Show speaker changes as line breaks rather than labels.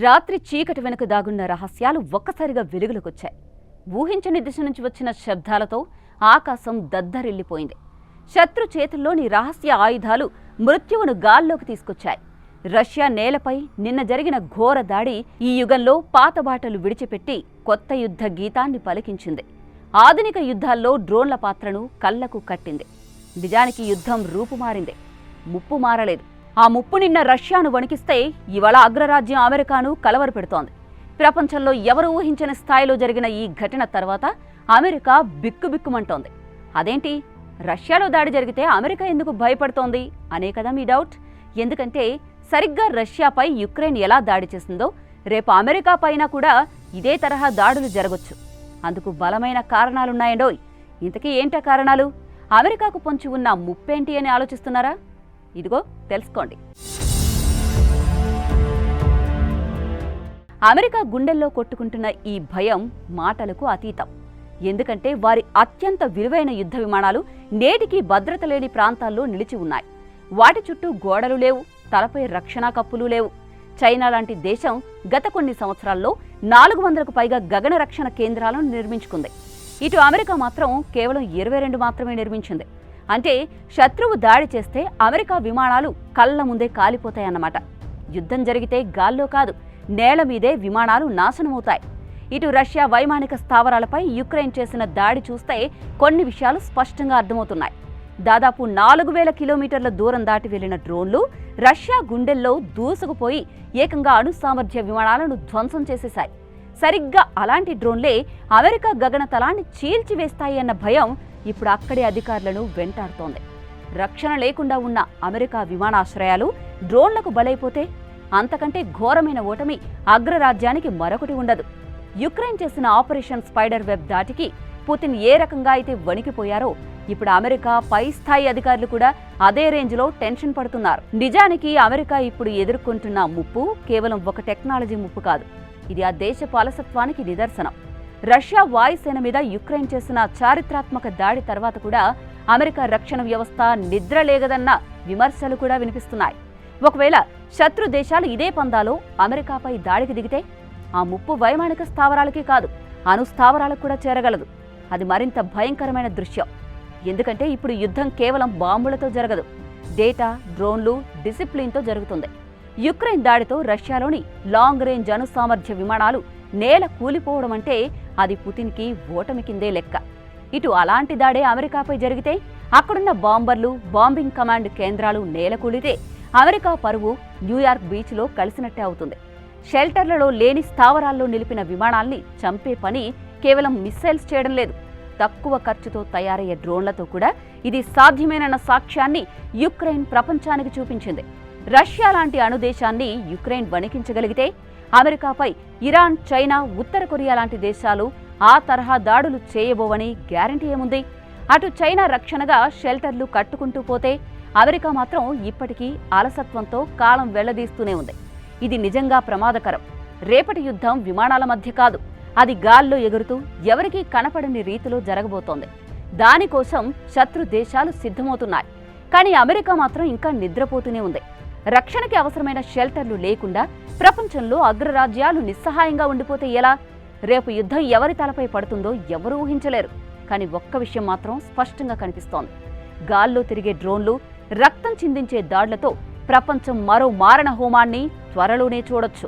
రాత్రి చీకటి వెనుక దాగున్న రహస్యాలు ఒక్కసారిగా వెలుగులోకొచ్చాయి. ఊహించని దిశ నుంచి వచ్చిన శబ్దాలతో ఆకాశం దద్దరిల్లిపోయింది. శత్రు చేతుల్లోని రహస్య ఆయుధాలు మృత్యువును గాల్లోకి తీసుకొచ్చాయి. రష్యా నేలపై నిన్న జరిగిన ఘోర దాడి ఈ యుగంలో పాతబాటలు విడిచిపెట్టి కొత్త యుద్ధ గీతాన్ని పలికించింది. ఆధునిక యుద్ధాల్లో డ్రోన్ల పాత్రను కళ్లకు కట్టింది. నిజానికి యుద్ధం రూపుమారింది, ముప్పు మారలేదు. ఆ ముప్పు నిన్న రష్యాను వణికిస్తే ఇవాళ అగ్రరాజ్యం అమెరికాను కలవరపెడుతోంది. ప్రపంచంలో ఎవరు ఊహించని స్థాయిలో జరిగిన ఈ ఘటన తర్వాత అమెరికా బిక్కుబిక్కుమంటోంది. అదేంటి, రష్యాలో దాడి జరిగితే అమెరికా ఎందుకు భయపడుతోంది అనే కదా మీ డౌట్. ఎందుకంటే సరిగ్గా రష్యాపై యుక్రెయిన్ ఎలా దాడి చేసిందో రేపు అమెరికా పైన కూడా ఇదే తరహా దాడులు జరగొచ్చు. అందుకు బలమైన కారణాలున్నాయండోయ్. ఇంతకీ ఏంటా కారణాలు? అమెరికాకు పొంచి ఉన్న ముప్పేంటి అని ఆలోచిస్తున్నారా? ఇదిగో తెలుసుకోండి. అమెరికా గుండెల్లో కొట్టుకుంటున్న ఈ భయం మాటలకు అతీతం. ఎందుకంటే వారి అత్యంత విలువైన యుద్ధ విమానాలు నేటికి భద్రత లేని ప్రాంతాల్లో నిలిచి ఉన్నాయి. వాటి చుట్టూ గోడలు లేవు, తలపై రక్షణ కప్పులు లేవు. చైనా లాంటి దేశం గత కొన్ని సంవత్సరాల్లో 400కు పైగా గగన రక్షణ కేంద్రాలను నిర్మించుకుంది. ఇటు అమెరికా మాత్రం కేవలం 22 మాత్రమే నిర్మించింది. అంటే శత్రువు దాడి చేస్తే అమెరికా విమానాలు కళ్ల ముందే కాలిపోతాయన్నమాట. యుద్ధం జరిగితే గాల్లో కాదు, నేల మీదే విమానాలు నాశనమవుతాయి. ఇటు రష్యా వైమానిక స్థావరాలపై యుక్రెయిన్ చేసిన దాడి చూస్తే కొన్ని విషయాలు స్పష్టంగా అర్థమవుతున్నాయి. దాదాపు 4000 కిలోమీటర్ల దూరం దాటి వెళ్లిన డ్రోన్లు రష్యా గుండెల్లో దూసుకుపోయి ఏకంగా అణు సామర్థ్య విమానాలను ధ్వంసం చేసేశాయి. సరిగ్గా అలాంటి డ్రోన్లే అమెరికా గగనతలాన్ని చీల్చివేస్తాయి అన్న భయం ఇప్పుడు అక్కడి అధికారులను వెంటాడుతోంది. రక్షణ లేకుండా ఉన్న అమెరికా విమానాశ్రయాలు డ్రోన్లకు బలైపోతే అంతకంటే ఘోరమైన ఓటమి అగ్రరాజ్యానికి మరొకటి ఉండదు. యుక్రెయిన్ చేసిన ఆపరేషన్ స్పైడర్ వెబ్ దాటికి పుతిన్ ఏ రకంగా అయితే వణికిపోయారో ఇప్పుడు అమెరికా పై స్థాయి అధికారులు కూడా అదే రేంజ్లో టెన్షన్ పడుతున్నారు. నిజానికి అమెరికా ఇప్పుడు ఎదుర్కొంటున్న ముప్పు కేవలం ఒక టెక్నాలజీ ముప్పు కాదు. ఇది ఆ దేశపు అలసత్వానికి నిదర్శనం. రష్యా వాయుసేన మీద యుక్రెయిన్ చేసిన చారిత్రాత్మక దాడి తర్వాత కూడా అమెరికా రక్షణ వ్యవస్థ నిద్రలేగదన్న విమర్శలు కూడా వినిపిస్తున్నాయి. ఒకవేళ శత్రు దేశాలు ఇదే పందాలో అమెరికాపై దాడికి దిగితే ఆ ముప్పు వైమానిక స్థావరాలకే కాదు, అణు స్థావరాలకు కూడా చేరగలదు. అది మరింత భయంకరమైన దృశ్యం. ఎందుకంటే ఇప్పుడు యుద్ధం కేవలం బాంబులతో జరగదు, డేటా, డ్రోన్లు, డిసిప్లిన్తో జరుగుతుంది. యుక్రెయిన్ దాడితో రష్యాలోని లాంగ్ రేంజ్ అణు సామర్థ్య విమానాలు నేల కూలిపోవడం అంటే అది పుతిన్కి ఓటమి కిందే లెక్క. ఇటు అలాంటి దాడే అమెరికాపై జరిగితే అక్కడున్న బాంబర్లు, బాంబింగ్ కమాండ్ కేంద్రాలు నేల కూలితే అమెరికా పరువు న్యూయార్క్ బీచ్లో కలిసినట్టే అవుతుంది. షెల్టర్లలో లేని స్థావరాల్లో నిలిపిన విమానాల్ని చంపే పని కేవలం మిస్సైల్స్ చేయడం లేదు, తక్కువ ఖర్చుతో తయారయ్యే డ్రోన్లతో కూడా ఇది సాధ్యమేనన్న సాక్ష్యాన్ని యుక్రెయిన్ ప్రపంచానికి చూపించింది. రష్యా లాంటి అణుదేశాన్ని యుక్రెయిన్ వణికించగలిగితే అమెరికాపై ఇరాన్, చైనా, ఉత్తర కొరియా లాంటి దేశాలు ఆ తరహా దాడులు చేయబోవని గ్యారంటీ ఏముంది? అటు చైనా రక్షణగా షెల్టర్లు కట్టుకుంటూ పోతే అమెరికా మాత్రం ఇప్పటికీ అలసత్వంతో కాలం వెళ్లదీస్తూనే ఉంది. ఇది నిజంగా ప్రమాదకరం. రేపటి యుద్ధం విమానాల మధ్య కాదు, అది గాల్లో ఎగురుతూ ఎవరికీ కనపడని రీతిలో జరగబోతోంది. దానికోసం శత్రు దేశాలు సిద్ధమవుతున్నాయి. కానీ అమెరికా మాత్రం ఇంకా నిద్రపోతూనే ఉంది. రక్షణకి అవసరమైన షెల్టర్లు లేకుండా ప్రపంచంలో అగ్రరాజ్యాలు నిస్సహాయంగా ఉండిపోతే ఎలా? రేపు యుద్ధం ఎవరి తలపై పడుతుందో ఎవరూ ఊహించలేరు. కానీ ఒక్క విషయం మాత్రం స్పష్టంగా కనిపిస్తోంది. గాల్లో తిరిగే డ్రోన్లు, రక్తం చిందించే దాడులతో ప్రపంచం మరో మారణ హోమాన్ని త్వరలోనే చూడొచ్చు.